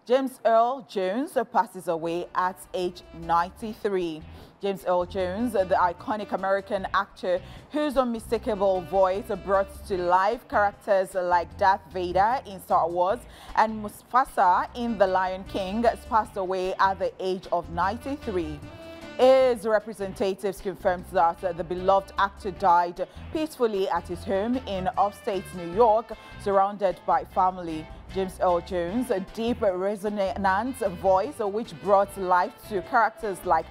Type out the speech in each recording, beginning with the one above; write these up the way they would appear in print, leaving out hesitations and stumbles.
James Earl Jones passes away at age 93. James Earl Jones, the iconic American actor whose unmistakable voice brought to life characters like Darth Vader in Star Wars and Mufasa in The Lion King, passed away at the age of 93. His representatives confirmed that the beloved actor died peacefully at his home in upstate New York, surrounded by family. James Earl Jones, a deep, resonant voice which brought life to characters like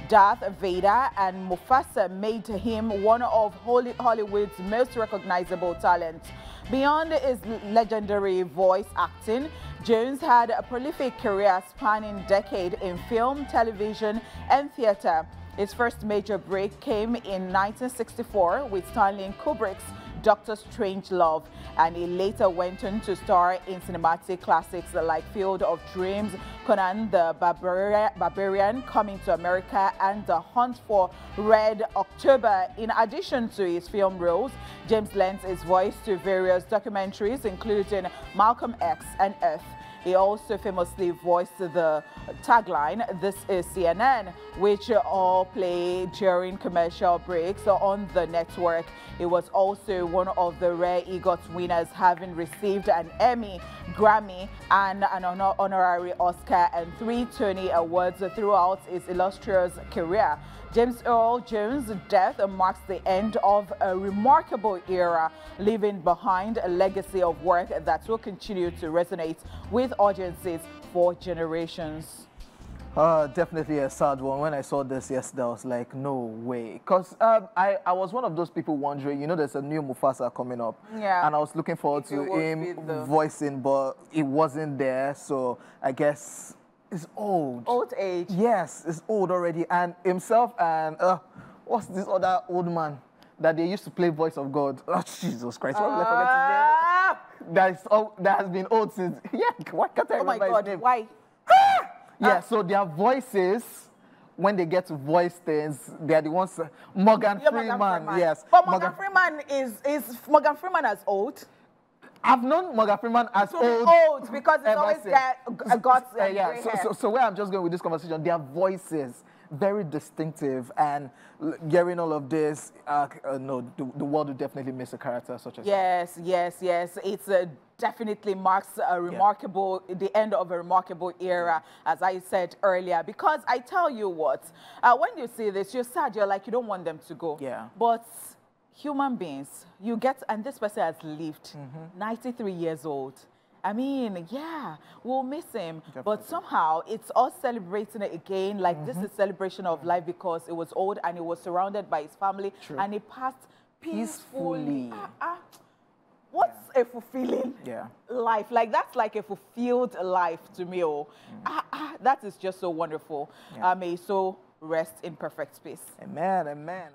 Darth Vader and Mufasa, made him one of Hollywood's most recognizable talents. Beyond his legendary voice acting, Jones had a prolific career spanning decades in film, television, and theater. His first major break came in 1964 with Stanley Kubrick's Dr. Strangelove, and he later went on to star in cinematic classics like Field of Dreams, Conan the Barbarian, Coming to America, and The Hunt for Red October. In addition to his film roles, James lent his voice to various documentaries, including Malcolm X and Earth. He also famously voiced the tagline, "This is CNN," which all play during commercial breaks on the network. He was also one of the rare EGOT winners, having received an Emmy, Grammy, and an honorary Oscar and 3 Tony Awards throughout his illustrious career. James Earl Jones' death marks the end of a remarkable era, leaving behind a legacy of work that will continue to resonate with audiences for generations. Definitely a sad one. When I saw this yesterday, I was like, no way. Because I was one of those people wondering, you know, there's a new Mufasa coming up. Yeah. And I was looking forward to him voicing, but it wasn't there. So I guess it's old. Old age. Yes, it's old already. And himself and, what's this other old man that they used to play Voice of God? Oh, Jesus Christ. What did I forget his name? That has been old since, yeah, why can't I remember his name? Why? Yeah, so their voices, when they get to voice things, they are the ones. Morgan Freeman, yes. But Morgan Freeman is Morgan Freeman as old? I've known Morgan Freeman as old because it's always got yeah. So where I'm just going with this conversation, their voices very distinctive, and hearing all of this, no, the world will definitely miss a character such as yes. It's definitely marks a remarkable, the end of a remarkable era, as I said earlier. Because I tell you what, when you see this, you're sad. You're like, you don't want them to go. Yeah. But human beings, you get, and this person has lived 93 years old. I mean, yeah, we'll miss him. Definitely. But somehow it's us celebrating it again. Like this is celebration of life because it was old and he was surrounded by his family. True. And he passed peacefully. What's a fulfilling life? Like that's like a fulfilled life to me. That is just so wonderful. May his soul rest in perfect peace. Amen, amen.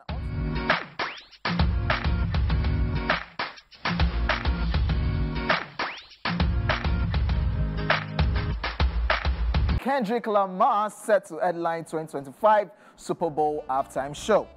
Kendrick Lamar set to headline 2025 Super Bowl halftime show.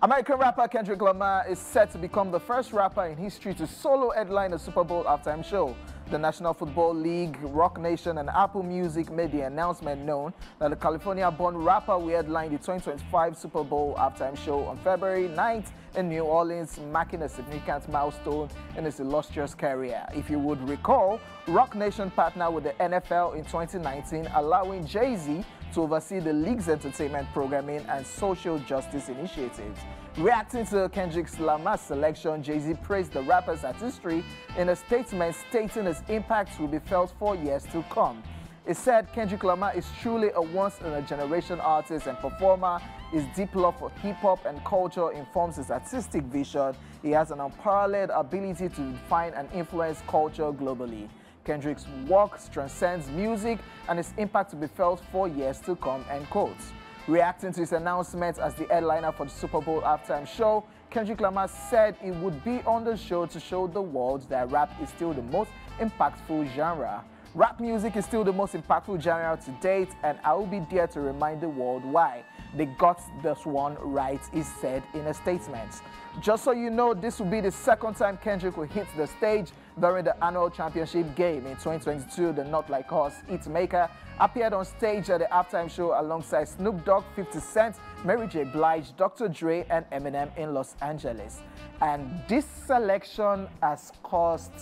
American rapper Kendrick Lamar is set to become the first rapper in history to solo headline a Super Bowl halftime show. The National Football League, Rock Nation, and Apple Music made the announcement known that the California-born rapper will headline the 2025 Super Bowl halftime show on February 9th in New Orleans, marking a significant milestone in his illustrious career. If you would recall, Rock Nation partnered with the NFL in 2019, allowing Jay-Z to oversee the league's entertainment programming and social justice initiatives. Reacting to Kendrick Lamar's selection, Jay-Z praised the rapper's artistry in a statement stating his impact will be felt for years to come. He said Kendrick Lamar is truly a once-in-a-generation artist and performer. His deep love for hip-hop and culture informs his artistic vision. He has an unparalleled ability to define and influence culture globally. Kendrick's work transcends music and his impact will be felt for years to come, end quote. Reacting to his announcement as the headliner for the Super Bowl halftime show, Kendrick Lamar said he would be on the show to show the world that rap is still the most impactful genre. Rap music is still the most impactful genre to date, and I will be there to remind the world why. They got this one right, he said in a statement. Just so you know, this will be the second time Kendrick will hit the stage. during the annual championship game in 2022. The Not Like Us hitmaker appeared on stage at the halftime show alongside Snoop Dogg, 50 Cent, Mary J. Blige, Dr. Dre, and Eminem in Los Angeles. And this selection has caused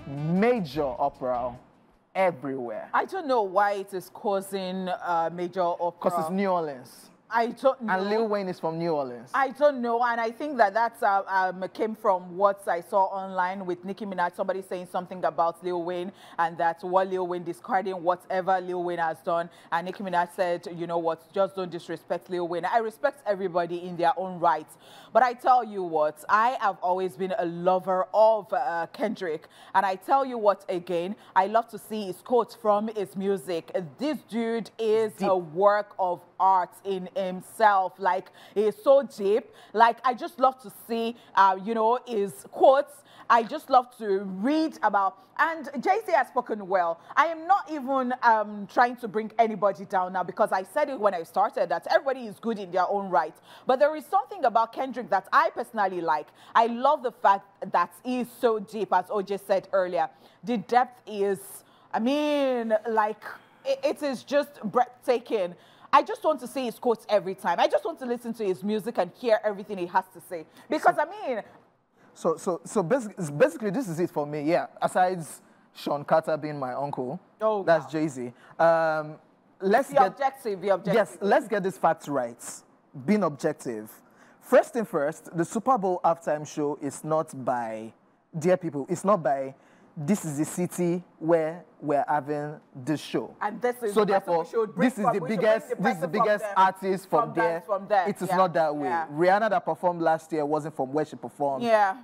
major uproar everywhere. I don't know why it is causing major uproar. Because it's New Orleans. I don't know. And Lil Wayne is from New Orleans. I don't know, and I think that that's came from what I saw online with Nicki Minaj, somebody saying something about Lil Wayne, and that's what Lil Wayne discarding whatever Lil Wayne has done. And Nicki Minaj said, you know what, just don't disrespect Lil Wayne. I respect everybody in their own right, but I tell you what, I have always been a lover of Kendrick, and I tell you what again, I love to see his quotes from his music. This dude is a work of art in himself. Like, he is so deep. Like, I just love to see you know, his quotes. I just love to read about, and Jay-Z has spoken well. I am not even trying to bring anybody down now, because I said it when I started that everybody is good in their own right. But there is something about Kendrick that I personally like. I love the fact that he is so deep, as Hojay said earlier. The depth is, I mean, like, it is just breathtaking. I just want to see his quotes every time. I just want to listen to his music and hear everything he has to say. Because, I mean... So basically, this is it for me, yeah. Aside Sean Carter being my uncle, that's Jay-Z. Let's be objective. Yes, let's get these facts right. Being objective. First thing first, the Super Bowl halftime show is not by, dear people, it's not by, this is the city where we're having this show. And this is, so therefore, this is the biggest artist from there. It is not that way. Yeah. Rihanna that performed last year wasn't from where she performed. Yeah.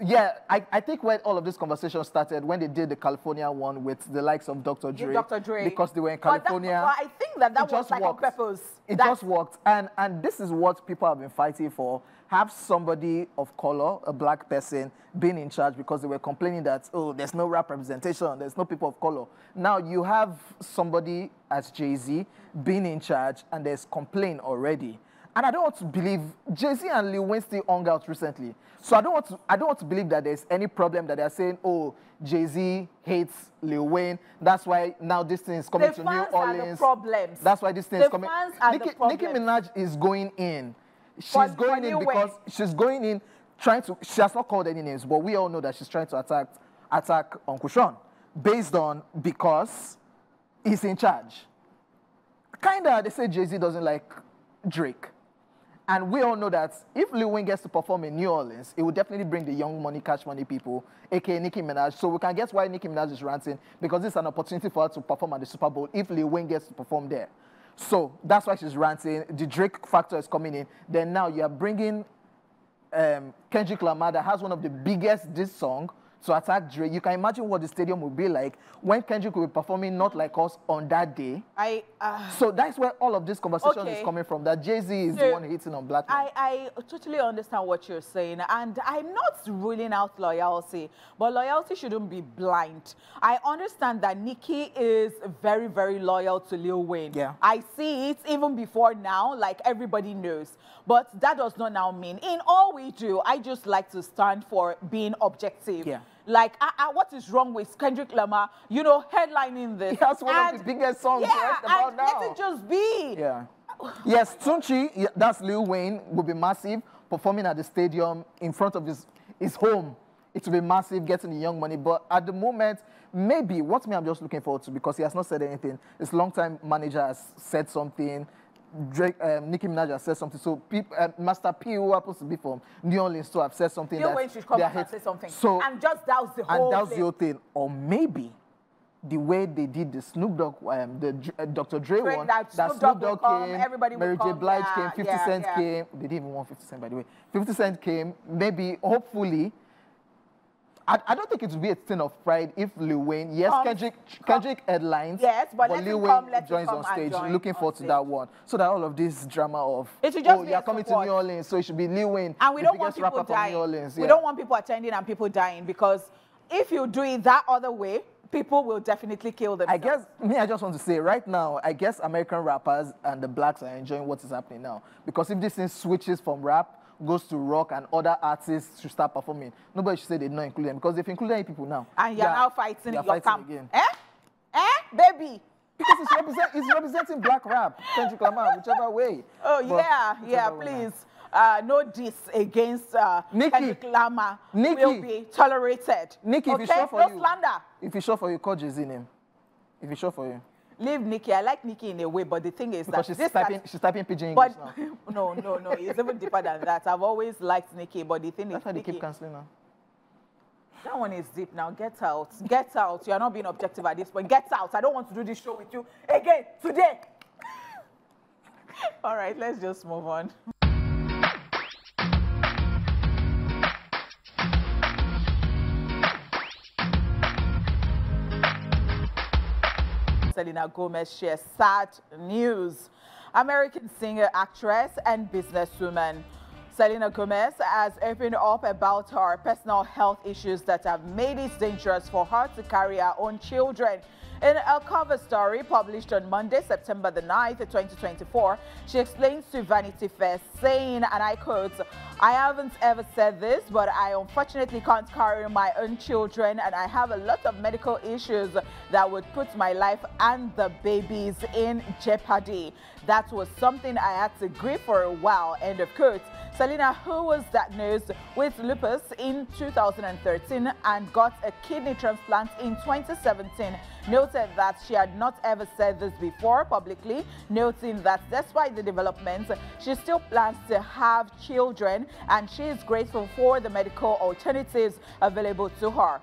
Yeah, I think when all of this conversation started, when they did the California one with the likes of Dr. Dre. Dr. Dre. Because they were in California. But I think that was like on purpose. It just worked. And this is what people have been fighting for. Have somebody of color, a black person, being in charge, because they were complaining that, oh, there's no rap representation, there's no people of color. Now you have somebody as Jay-Z being in charge, and there's complaint already. And I don't want to believe, Jay-Z and Lil Wayne still hung out recently. So I don't want to believe that there's any problem that they're saying, oh, Jay-Z hates Lil Wayne. That's why now this thing is coming to New Orleans. Are the problems. That's why this thing is coming. Nicki Minaj is going in. She's going in because she's going in trying to, she has not called any names, but we all know that she's trying to attack Uncle Sean based on, because he's in charge. Kinda, they say Jay-Z doesn't like Drake. And we all know that if Lil Wayne gets to perform in New Orleans, it will definitely bring the young money, cash money people, aka Nicki Minaj. So we can guess why Nicki Minaj is ranting, because this is an opportunity for her to perform at the Super Bowl if Lil Wayne gets to perform there. So that's why she's ranting. The Drake factor is coming in. Then now you are bringing Kendrick Lamar, that has one of the biggest diss song, to attack Drake. You can imagine what the stadium will be like when Kendrick will be performing Not Like Us on that day. So that's where all of this conversation is coming from, that Jay-Z is the one hitting on black men. I totally understand what you're saying, and I'm not ruling out loyalty, but loyalty shouldn't be blind. I understand that Nicki is very, very loyal to Lil Wayne. Yeah. I see it even before now, like everybody knows. But that does not now mean, in all we do, I just like to stand for being objective. Yeah. Like, what is wrong with Kendrick Lamar, you know, headlining this? He has one of the biggest songs about now. Let it just be. Yeah. Yes, Tunchi, that's Lil Wayne, will be massive, performing at the stadium in front of his home. It will be massive, getting the young money. But at the moment, maybe, what I'm just looking forward to, because he has not said anything, his longtime manager has said something, Drake, Nicki Minaj has said something. So Master P, who happens to be from New Orleans, too, have said something. Lil Wayne should come back and say something. So, and just that was the whole thing. And that was the whole thing. Or maybe the way they did the Snoop Dogg, Dr. Dre one, that Snoop Dogg came, Mary J. Blige came, 50 Cent came. They didn't even want 50 Cent, by the way. 50 Cent came. Maybe, hopefully, I don't think it would be a thing of pride if Lil Wayne, yes, Kendrick headlines, but Lil Wayne joins on stage. Looking forward to that one. So that all of this drama of, you're coming to New Orleans, so it should be Lil Wayne, and we don't want people dying. We don't want people attending and people dying, because if you do it that other way, people will definitely kill themselves. I just want to say, right now, I guess American rappers and the blacks are enjoying what is happening now. Because if this thing switches from rap, goes to rock and other artists should start performing, nobody should say they don't include them because they've included any people now. And you're now fighting your camp. Again. Baby? Because it's representing black rap, Kendrick Lamar, whichever way. Oh, but please. No diss against Kendrick Lamar will be tolerated. Nikki, okay? If it's sure for you, slander. If it's sure for you, call Jay-Z name. If it's sure for you. Leave Nikki. I like Nikki in a way, but the thing is because that she's typing pidgin English now. no. It's even deeper than that. I've always liked Nikki, but the thing is, that's why they keep cancelling now. That one is deep now. Get out. Get out. You are not being objective at this point. Get out. I don't want to do this show with you again today. All right, let's just move on. Selena Gomez shares sad news. American singer, actress, and businesswoman Selena Gomez has opened up about her personal health issues that have made it dangerous for her to carry her own children. In a cover story published on Monday, September the 9th, 2024, she explains to Vanity Fair, saying, and I quote, "I haven't ever said this, but I unfortunately can't carry my own children, and I have a lot of medical issues that would put my life and the babies in jeopardy. That was something I had to grieve for a while," end of quote. Selena, who was diagnosed with lupus in 2013 and got a kidney transplant in 2017, noted that she had not ever said this before publicly, noting that despite the developments, she still plans to have children and she is grateful for the medical alternatives available to her.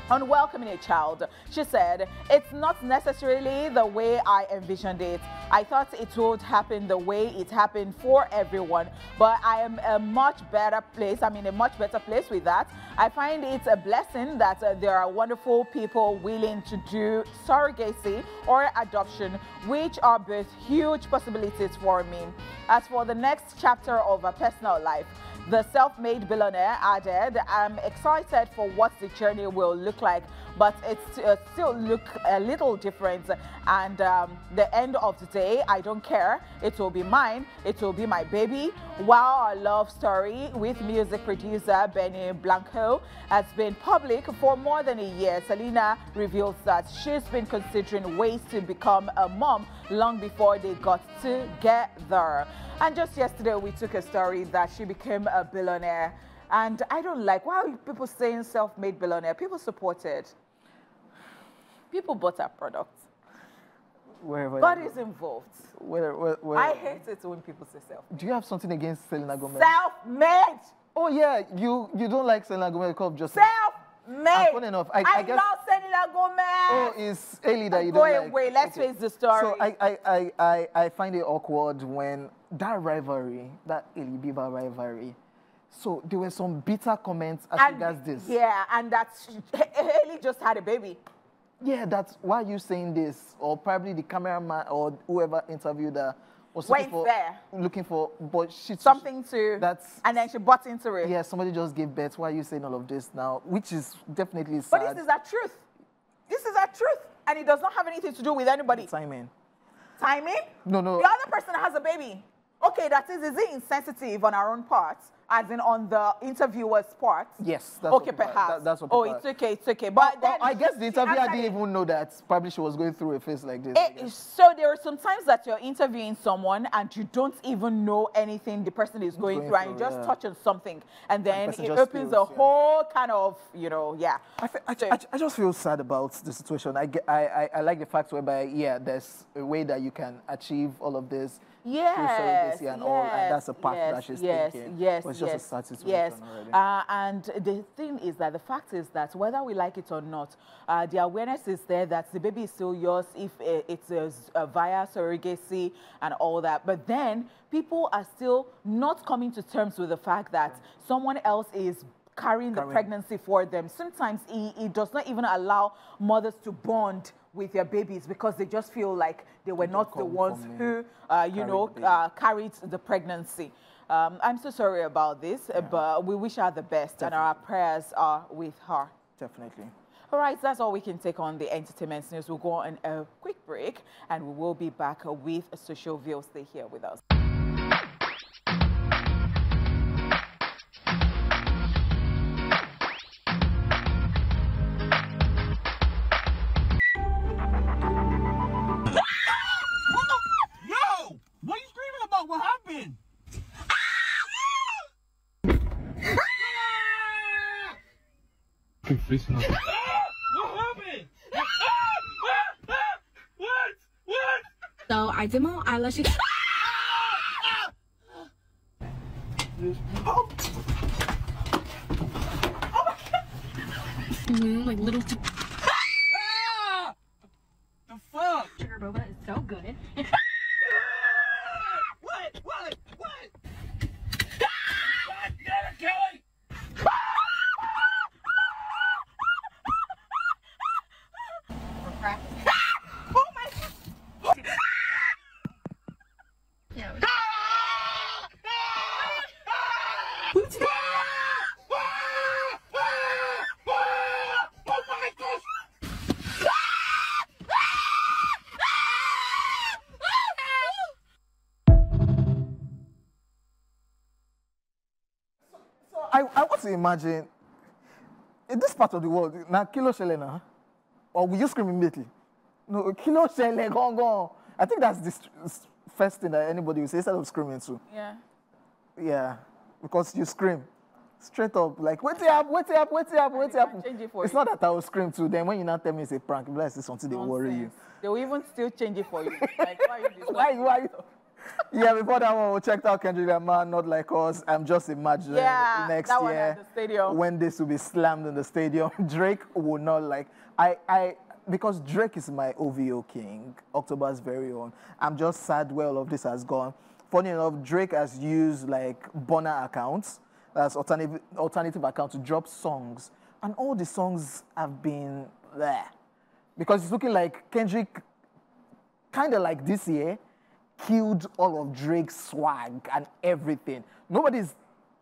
On welcoming a child, she said, "It's not necessarily the way I envisioned it. I thought it would happen the way it happened for everyone, but I am a much better place. I'm in a much better place with that. I find it a blessing that there are wonderful people willing to do surrogacy or adoption, which are both huge possibilities for me." As for the next chapter of her personal life, the self-made billionaire added, "I'm excited for what the journey will look like, but it still look a little different. And the end of the day, I don't care. It will be mine. It will be my baby." While our love story with music producer Benny Blanco has been public for more than a year, Selena reveals that she's been considering ways to become a mom long before they got together. And just yesterday, we took a story that she became a billionaire. And I don't like, why are people saying self-made billionaire? People supported. People bought our products. God is involved. I hate it when people say self. Do you have something against Selena Gomez? Self-made! Oh yeah, you don't like Selena Gomez because of just self-made. Funny enough, I guess, love Selena Gomez. Oh, it's Ailey that you don't like. Go away. Let's face the story. So I find it awkward when that rivalry, that Ailey Bieber rivalry. So there were some bitter comments as regards this. Yeah, and that Ailey just had a baby. Yeah, that's why you saying this, or probably the cameraman or whoever interviewed her was looking for, but something to. And then she bought into it. Yeah, somebody just gave birth. Why are you saying all of this now? Which is definitely sad. But this is our truth. This is our truth, and it does not have anything to do with anybody. Timing. Timing? No. The other person has a baby. Okay, is it insensitive on our own part, as in on the interviewer's part? Yes. That's okay, perhaps. That's what it's okay. But then I guess the interviewer didn't even know that probably she was going through a phase like this. So there are some times that you're interviewing someone and you don't even know anything the person is going through, and you just touch on something, and then it opens a whole kind of, I just feel sad about the situation. I like the fact whereby, there's a way that you can achieve all of this. Yes, and all, and that's a path that she's taking. It's just a sad situation already. And the thing is that the fact is that whether we like it or not, the awareness is there that the baby is still yours if it's via surrogacy and all that. But then people are still not coming to terms with the fact that someone else is carrying the pregnancy for them. Sometimes it does not even allow mothers to bond with their babies because they just feel like they were not the ones who, carried the pregnancy. I'm so sorry about this, but we wish her the best, and our prayers are with her. Definitely. All right, that's all we can take on the entertainment news. We'll go on a quick break, and we will be back with Social View. Stay here with us. What happened? What? So I did my eyelashes. Like little. The fuck? Sugar boba is so good. What? God damn it, Kelly! Oh my God. Yeah. I want to imagine, in this part of the world, now kilo shele na, or will you scream immediately? No, kilo shele, gone. I think that's the first thing that anybody will say instead of screaming too. Yeah. Yeah, because you scream straight up, like, wait up. Change it for It's you. not that I will scream too. Then when you now tell me it's a prank, you'll be like, it's something they worry you. They will even still change it for you. Like, why are you this Why you? Yeah, before that one, we checked out Kendrick Lamar, Not Like Us. I'm just imagining next that one year at the stadium. when this will be slammed in the stadium. Drake will not like because Drake is my OVO king, October's very own. I'm just sad where all of this has gone. Funny enough, Drake has used like burner accounts, that's alternative account, to drop songs, and all the songs have been there because it's looking like Kendrick, kind of like this year, killed all of Drake's swag and everything. Nobody's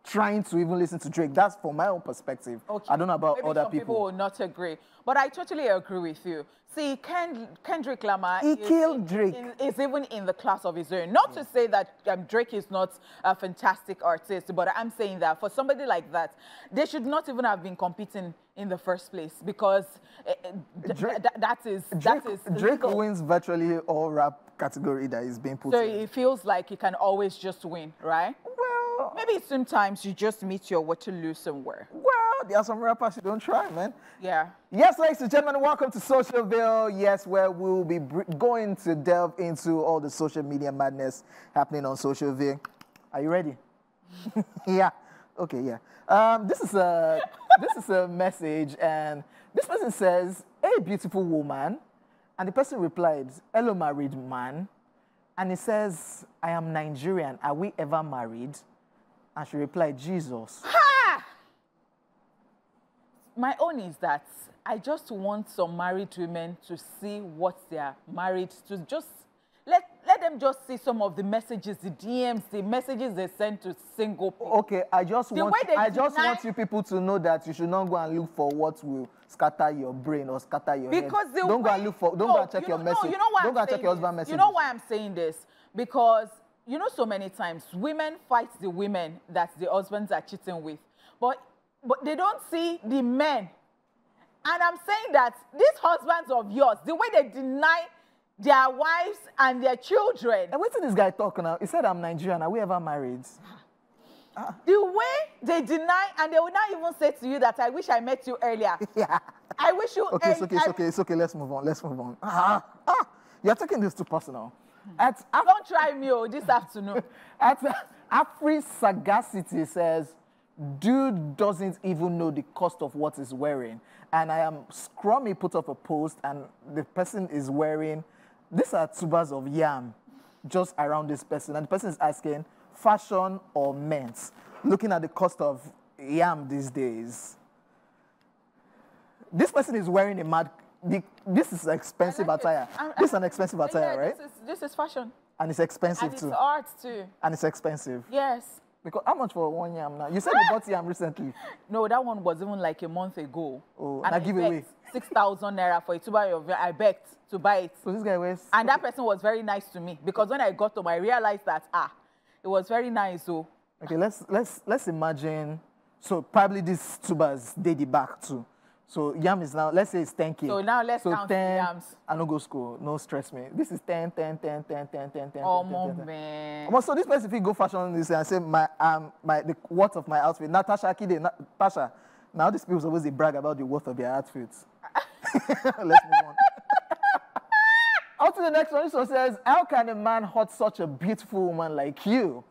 trying to even listen to Drake. That's from my own perspective. Okay. I don't know about Maybe other some people. will not agree. But I totally agree with you. See, Kendrick Lamar He killed Drake. Is even in the class of his own. Not to say that Drake is not a fantastic artist, but I'm saying that for somebody like that, they should not even have been competing in the first place because that is Drake legal. wins virtually all rap category that is being put So in. it feels like he can always just win, right? Well, Maybe sometimes you just meet your Waterloo somewhere. there are some rappers you don't try, man. Yeah. Yes, ladies and gentlemen, welcome to Socialville. Yes, where we'll be going to delve into all the social media madness happening on Socialville. Are you ready? Yeah. Okay, yeah. This is a message, and this person says, "Hey, beautiful woman," and the person replied, "Hello, married man," and he says, "I am Nigerian. Are we ever married?" And she replied, "Jesus." Ha! My own is that I just want some married women to see what they are married to. Just let them just see some of the messages, the DMs, the messages they send to single people. Okay, I just The way want they want you people to know that you should not go and look for what will scatter your brain or scatter your Because head. the Don't go way- and look for. Don't No, go and check your message. No, you know why don't I'm go and check saying your husband's this? message. You know why I'm saying this? Because you know so many times women fight the women that the husbands are cheating with, but they don't see the men. And I'm saying that these husbands of yours, the way they deny their wives and their children, And wait till this guy talk now. He said, "I'm Nigerian. Are we ever married?" the way they deny, and they will not even say to you that I wish I met you earlier. Yeah. I wish you. Okay, it's okay. Let's move on. You're taking this too personal. Don't try me this afternoon. Afri Sagacity says, "Dude doesn't even know the cost of what he's wearing." And I am Scrummy put up a post, and the person is wearing, these are tubers of yam just around this person. And the person is asking, fashion or men's? Looking at the cost of yam these days. This person is wearing this is expensive attire. This is an expensive attire, right? This is fashion. And it's expensive And it's too. art too. And it's expensive. Yes. Because how much for one yam now? You said you bought yam recently. No, that one was even like a month ago. Oh, and now give away. 6,000 naira for a tuber of yam. I begged to buy it. So this guy wears. And that person was very nice to me because when I got home, I realized that it was very nice. So Okay, let's imagine. So probably these tubers they the back too. So yam is now, let's say it's 10K. So now let's count the 10, yams. I don't go school, no stress me. This is 10. Oh, man. So this person, if you go fashion on this and say the worth of my outfit, Natasha Akide, Tasha, Now these people always they brag about the worth of their outfits. Let's move on. On to the next one. This one says, how can a man hurt such a beautiful woman like you?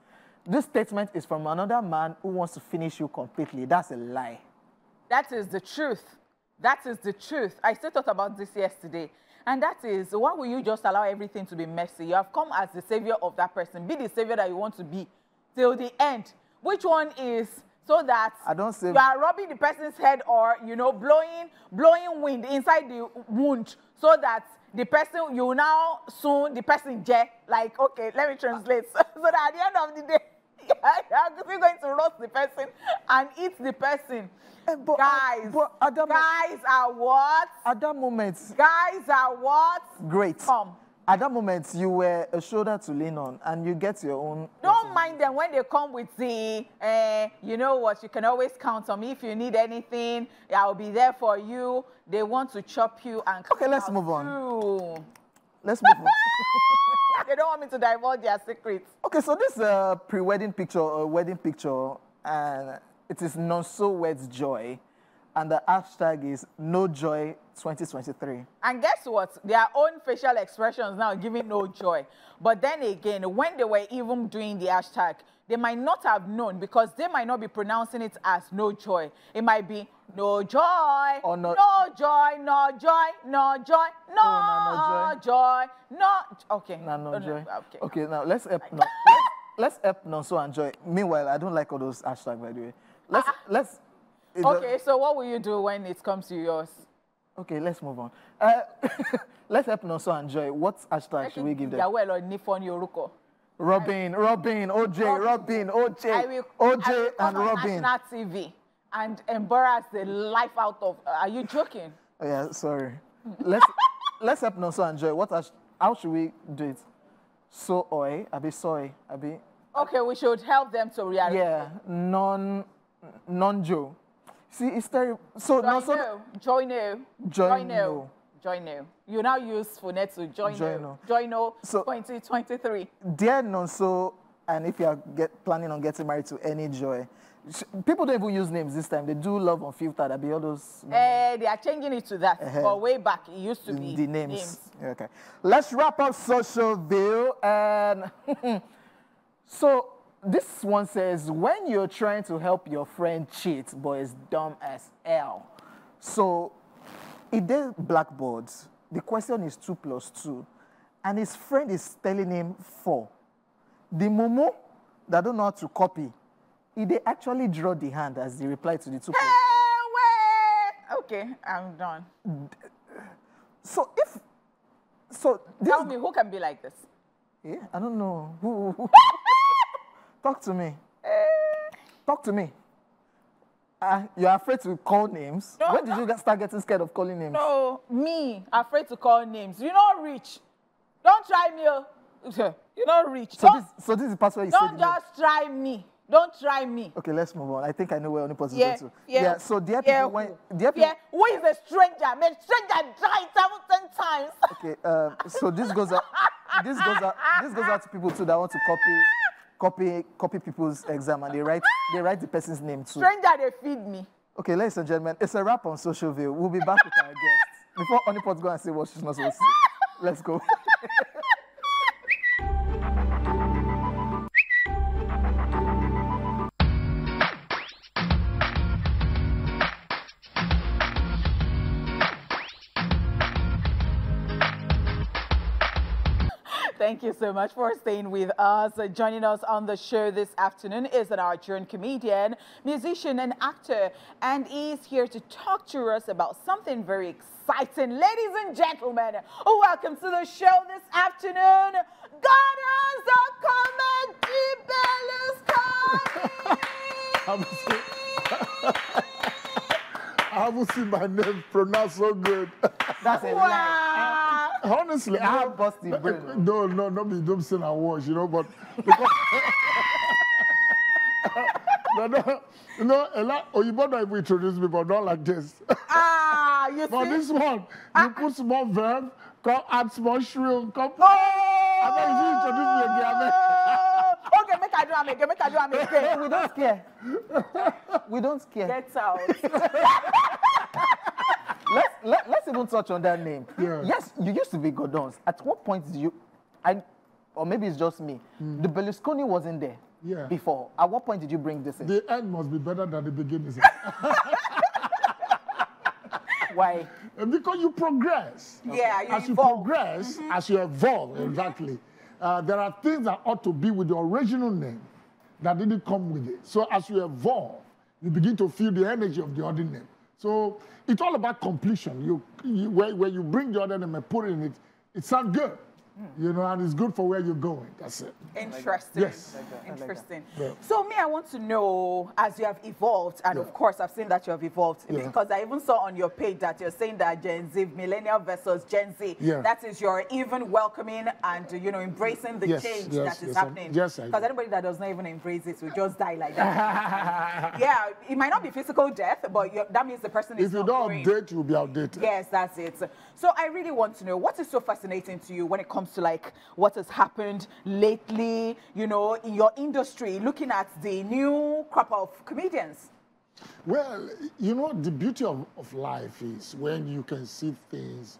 This statement is from another man who wants to finish you completely. That's a lie. That is the truth. That is the truth. I still thought about this yesterday. And that is, why will you just allow everything to be messy? You have come as the savior of that person. Be the savior that you want to be till the end. Which one is so that you are rubbing the person's head or, you know, blowing wind inside the wound so that the person, you now soon, the person, like, okay, let me translate. So that at the end of the day, you're going to roast the person and eat the person. Guys are what? At that moment. Guys are what? Great. Come. At that moment, you were a shoulder to lean on, and you get your own. Don't mind them when they come with the, you know what, you can always count on me. If you need anything, I'll be there for you. They want to chop you and okay, let's move on. Too. Let's move on. They don't want me to divulge their secrets. Okay, so this is a pre-wedding picture, a wedding picture, and it is Nonso Weds Joy, and the hashtag is No Joy 2023. And guess what? Their own facial expressions now giving no joy. But then again, when they were even doing the hashtag, they might not have known because they might not be pronouncing it as no joy. It might be no joy, or no joy, no joy, no joy, no joy, no. Okay. No joy. Okay. Okay, now let's help. Let's help Nonso and Joy. Meanwhile, I don't like all those hashtags, by the way. Let's. Okay, so what will you do when it comes to yours? Okay, let's move on. Let's help Nonso and Joy. What hashtag should we give them? Robin, OJ, and Robin. National TV and embarrass the life out of. Are you joking? Oh, yeah, sorry. Let's help Nonso and Joy. How should we do it? Soy. Okay, we should help them to react. Yeah, non-Joe. See, it's terrible. So Join no. You now use Phonet to join no. So 2023. Dear Nonso, and if you are planning on getting married to any Joy, people don't even use names this time. They do love unfiltered. That'll be all those. They are changing it to that. But way back, it used to be the names. Okay. Let's wrap up Social View. And so this one says, when you're trying to help your friend cheat, but it's dumb as hell. So it did blackboards. The question is 2 plus 2. And his friend is telling him 4. The Momo that don't know how to copy, they actually draw the hand as the reply to the 2 plus 2. Okay, I'm done. Tell me, who can be like this? Yeah, I don't know. Who? Talk to me. Talk to me. You're afraid to call names? No, when did you start getting scared of calling names? No, me, afraid to call names. You're not rich. Don't try me. You're not rich. So this is the part where you say don't just try me. Don't try me. Okay, let's move on. I think I know where Honeypot is going to. Yeah. So dear people, who is a stranger? May stranger die 10 times. Okay. So this goes out. This goes out to people too that want to copy people's exam, and they write the person's name too. Stranger, they feed me. Okay, ladies and gentlemen, it's a wrap on Social View. We'll be back with our guests. Before Honeypot go and say what she's not supposed to say. Let's go. Thank you so much for staying with us. Joining us on the show this afternoon is an Nigerian comedian, musician, and actor, and he's here to talk to us about something very exciting. Ladies and gentlemen, welcome to the show this afternoon, Goddess of Comedy, Berlusconi! I haven't seen my name pronounced so good. That's a lie. Honestly, I have busted brain. No, don't say I was, but because a lot. Oh, you better not even introduce me, but not like this. You for see? This one, you put small verb, add small shrill, I mean, you introduce me again. Okay, make I do again. Make I do again. We don't scare. We don't scare. Get out. Let's even touch on that name. Yeah. Yes, you used to be Godons. At what point did you, or maybe it's just me, the Berlusconi wasn't there before. At what point did you bring this in? The end must be better than the beginning. Why? Because you progress. Yeah, you as evolve. you progress, as you evolve, exactly. There are things that ought to be with the original name that didn't come with it. So as you evolve, you begin to feel the energy of the other name. So it's all about completion. When you bring the other name and put it in it, it sounds good. You know, and it's good for where you're going. That's it. Interesting. Yes. Interesting. Yeah. So me, I want to know, as you have evolved, and of course I've seen that you have evolved, because I even saw on your page that you're saying that Gen Z, millennial versus Gen Z, that is you're even welcoming and, you know, embracing the change that is happening. Yes, because anybody that does not even embrace it will just die like that. Yeah, it might not be physical death, but that means the person is If you not don't growing. update, you'll be outdated. Yes, that's it. So I really want to know, what is so fascinating to you when it comes to like what has happened lately, you know, in your industry, looking at the new crop of comedians? Well, you know, the beauty of life is when you can see things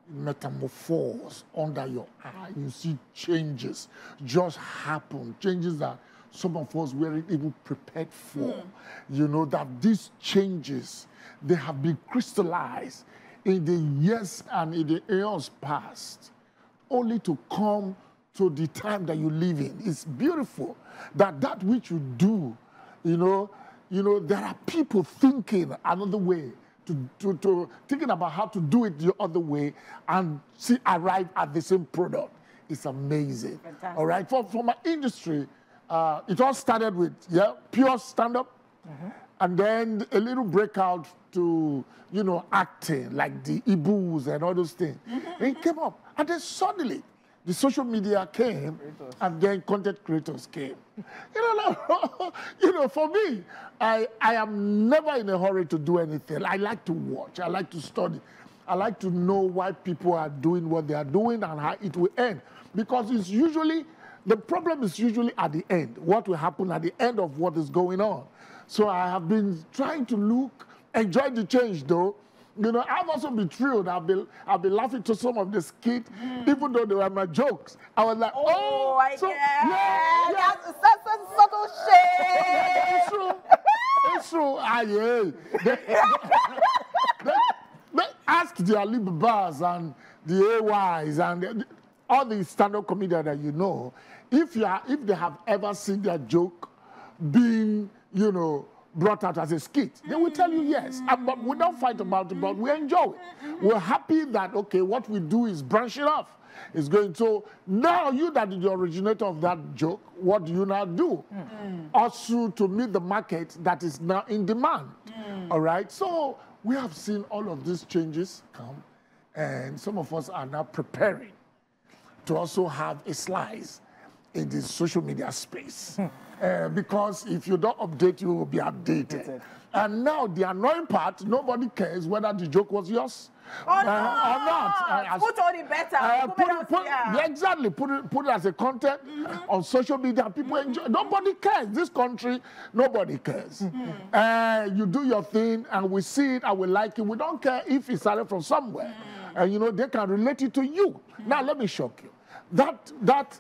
metamorphose under your eye. You see changes just happen, changes that some of us weren't even prepared for. You know, that these changes, they have been crystallized in the years and in the eons past, only to come to the time that you live in. It's beautiful that which you do, you know, there are people thinking another way, to thinking about how to do it the other way and arrive at the same product. It's amazing. Fantastic. All right, for my industry, it all started with pure stand-up, and then a little breakout to, you know, acting, like the Ibus and all those things. It came up. And then suddenly, the social media came, and then content creators came. You know, for me, I am never in a hurry to do anything. I like to watch. I like to study. I like to know why people are doing what they are doing and how it will end. Because it's usually, the problem is usually at the end. What will happen at the end of what is going on. So I have been trying to enjoy the change though. You know, I've also been thrilled. I've been laughing to some of the skits, even though they were my jokes. I was like, That's a subtle shade. It's true. It's true. They ask the Alibabas and the AYs and all the stand-up comedians that you know, if they have ever seen their joke being, you know, brought out as a skit, they will tell you yes. But we don't fight about it, but we enjoy it. We're happy that, okay, what we do is branching off. It's going to, now you that is the originator of that joke, what do you now do? Also to meet the market that is now in demand. All right, so we have seen all of these changes come, and some of us are now preparing to also have a slice in the social media space. Because if you don't update, you will be updated. And now the annoying part, nobody cares whether the joke was yours or not. Who told it better? Exactly. Put it as a content on social media. People enjoy. Nobody cares. This country, nobody cares. You do your thing, and we see it, and we like it. We don't care if it started from somewhere. And you know, they can relate it to you. Now, let me shock you. That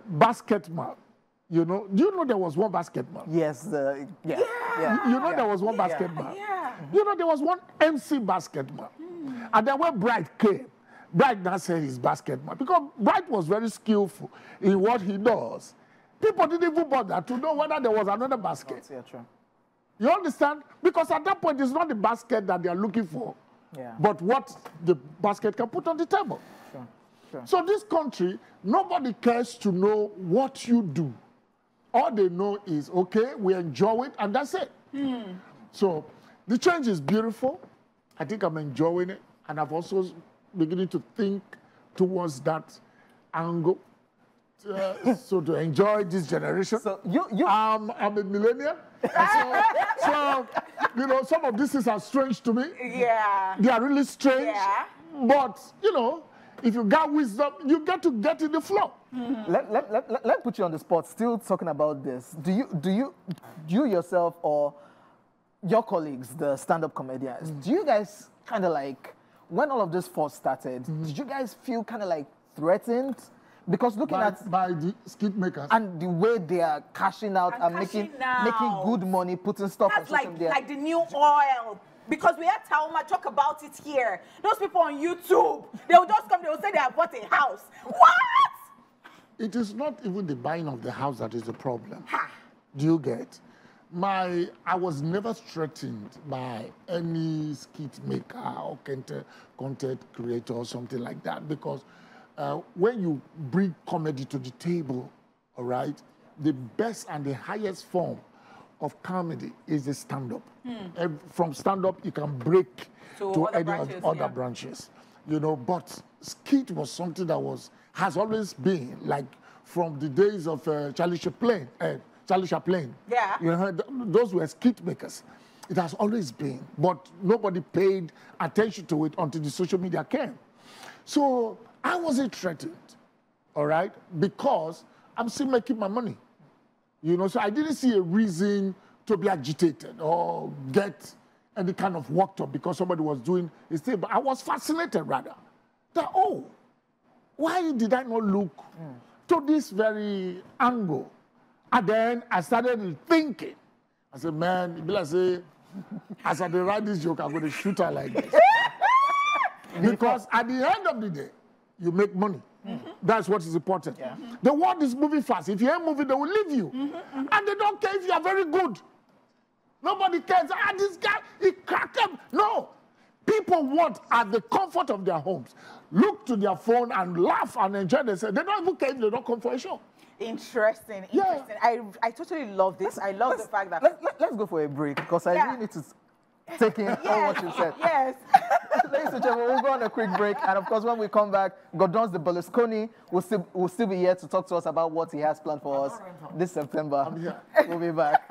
basket man. You know, do you know there was one basket man? Yes, You know there was one basket man. You know there was one MC basket man. And then when Bright came, Bright now said he's basket man. Because Bright was very skillful in what he does. People didn't even bother to know whether there was another basket. Yeah, true. You understand? Because at that point, it's not the basket that they are looking for, but what the basket can put on the table. Sure. So this country, nobody cares to know what you do. All they know is, okay, we enjoy it, and that's it. So the change is beautiful. I think I'm enjoying it, and I've also beginning to think towards that angle. So to enjoy this generation. So you I'm a millennial. so, you know, some of these things are strange to me. Yeah. They are really strange. Yeah. But, you know, if you got wisdom, you get to get in the flow. Let put you on the spot. Still talking about this. Do you yourself or your colleagues, the stand-up comedians, do you guys kind of like, when all of this first started, did you guys feel kind of like threatened? Because looking by the skit makers and the way they are cashing out and making good money, putting stuff on social media. Like the new oil. Because we had Tauma talk about it here. Those people on YouTube, they will just come, they will say they have bought a house. What? It is not even the buying of the house that is the problem. Do you get? I was never threatened by any skit maker or content creator or something like that, because when you bring comedy to the table, all right, the best and the highest form of comedy is the stand-up. From stand-up, you can break to any other branches, you know. But skit was something that has always been, like, from the days of Charlie Chaplin. Yeah. You know, those were skit makers. It has always been, but nobody paid attention to it until the social media came. So I wasn't threatened, all right, because I'm still making my money. You know, so I didn't see a reason to be agitated or get any kind of worked up because somebody was doing his thing. But I was fascinated, rather, that, oh, why did I not look to this very angle? And then I started thinking. I said, man, I say, as I write this joke, I'm going to shoot her like this. Because at the end of the day, you make money. That's what is important. The world is moving fast. If you ain't moving, they will leave you. And they don't care if you are very good. Nobody cares. This guy, he cracked up. No. People want, at the comfort of their homes, look to their phone and laugh and enjoy themselves. They don't even care if they don't come for a show. Interesting. Yeah. I totally love this. I love the fact that... Let's go for a break, because I really need to take in all what you said. Yes. Ladies and gentlemen, we'll go on a quick break. And of course, when we come back, Gordon's the Berlusconi will still be here to talk to us about what he has planned for us this September. We'll be back.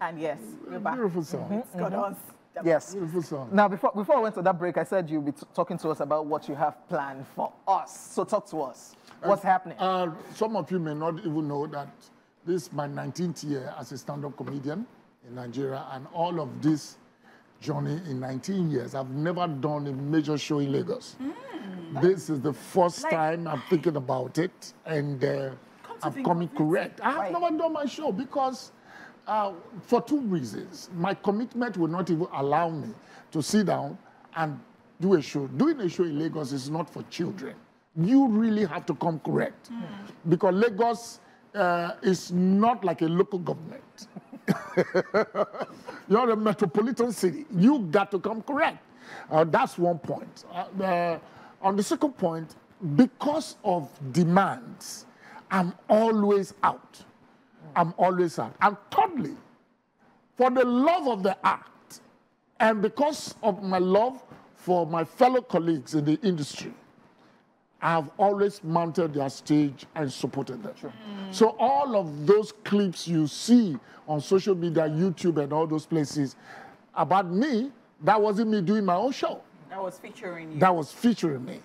And yes, we're back. Beautiful song. Gordon's. Yes. Beautiful song. Now, before I went to that break, I said you'll be talking to us about what you have planned for us. So talk to us. What's happening? Some of you may not even know that this is my 19th year as a stand-up comedian in Nigeria, and all of this journey in 19 years, I've never done a major show in Lagos. This is the first time I'm thinking about it, and I'm coming correct. I have never done my show because, for two reasons. My commitment will not even allow me to sit down and do a show. Doing a show in Lagos is not for children. You really have to come correct, because Lagos is not like a local government. You're a metropolitan city. You got to come correct. That's one point. On the second point, because of demands, I'm always out. I'm always out. And thirdly, for the love of the art, and because of my love for my fellow colleagues in the industry, I have always mounted their stage and supported them. So all of those clips you see on social media, YouTube, and all those places about me, that wasn't me doing my own show. That was featuring you. That was featuring me.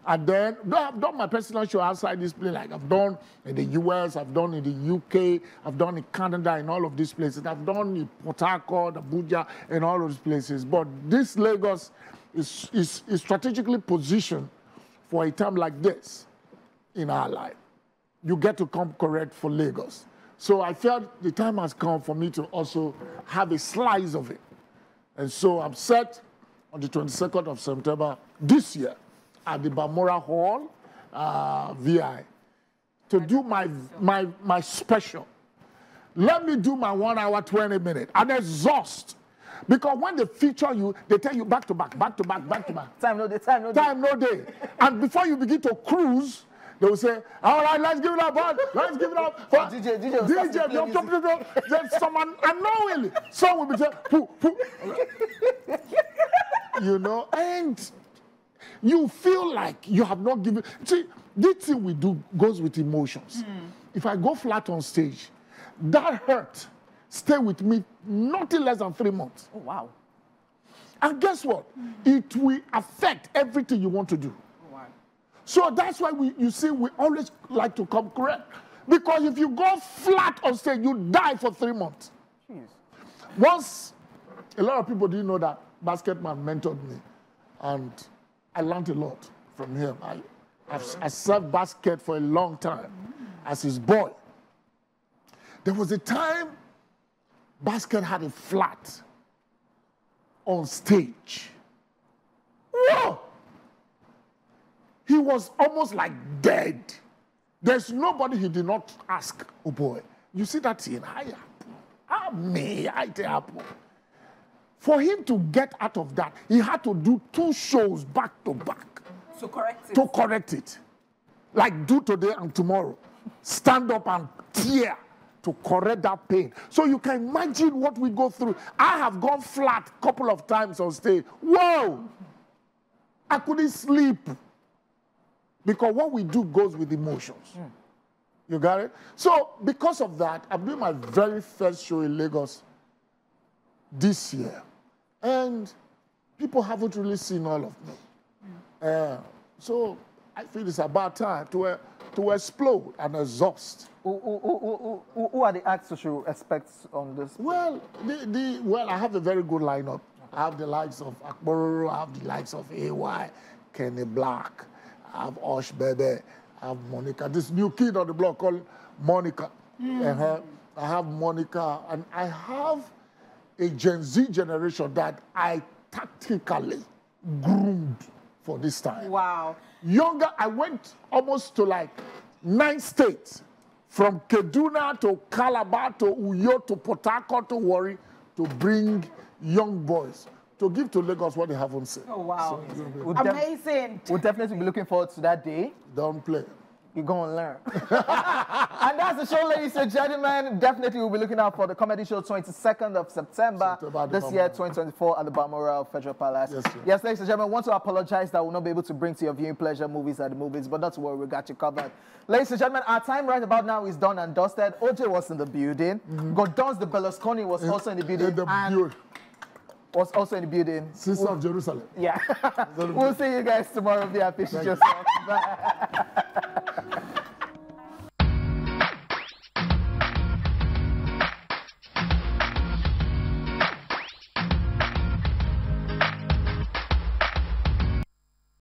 And then I've done my personal show outside this place, like I've done in the US, I've done in the UK, I've done in Canada, in all of these places. I've done in Port Harcourt, Abuja, and all of these places. But this Lagos is strategically positioned for a time like this in our life. You get to come correct for Lagos. So I felt the time has come for me to also have a slice of it. And so I'm set on the 22nd of September this year at the Bamora Hall, VI, to do my special. Let me do my 1 hour, 20 minutes, and exhaust. Because when they feature you, they tell you back to back, back to back, back to back. Time no day, time no day. Time no day. And before you begin to cruise, they will say, all right, let's give it up, bud. Let's give it up. For DJ, there's someone unknowingly. Some will be saying, poo, poo. You know, and you feel like you have not given. See, this thing we do goes with emotions. If I go flat on stage, that hurt stay with me nothing less than 3 months. Oh, wow. And guess what? It will affect everything you want to do. So that's why you see we always like to come correct. Because if you go flat on stage, you die for 3 months. Jeez. Once, a lot of people didn't know that Basketman mentored me. And I learned a lot from him. I served basket for a long time as his boy. There was a time Basket had a flat on stage. Whoa! He was almost like dead. There's nobody he did not ask. Oh boy, you see that thing? For him to get out of that, he had to do 2 shows back to back. To correct it. To correct it. Like do today and tomorrow. Stand up and tear to correct that pain. So you can imagine what we go through. I have gone flat a couple of times on stage. Whoa! I couldn't sleep. Because what we do goes with emotions. You got it? So because of that, I'm doing my very first show in Lagos this year. And people haven't really seen all of me. So I feel it's about time to explode and exhaust. Who are the acts you should expect on this? Well, well, I have a very good lineup. I have the likes of Akbororo, I have the likes of AY, Kenny Black, I have Osh Bebe, I have Monica. This new kid on the block called Monica. I have Monica, and I have a Gen Z generation that I tactically groomed for this time. Wow. Younger, I went almost to like 9 states, from Kaduna to Calabar to Uyo to Port Harcourt to Warri, to bring young boys to give to Lagos what they haven't seen. Oh, wow. We'll Amazing. We'll definitely be looking forward to that day. Don't play. You're going to learn. And that's the show, ladies and gentlemen. Definitely we'll be looking out for the comedy show 22nd of September this year, 2024, at the Balmoral Federal Palace. Yes, ladies and gentlemen, I want to apologize that we'll not be able to bring to your viewing pleasure movies at the movies, but not to worry, we got you covered. Ladies and gentlemen, our time right about now is done and dusted. Hojay was in the building. Gordons the Berlusconi was also in the building. Was also in the building. Sister of Jerusalem. Yeah. We'll see you guys tomorrow. Be happy. Bye.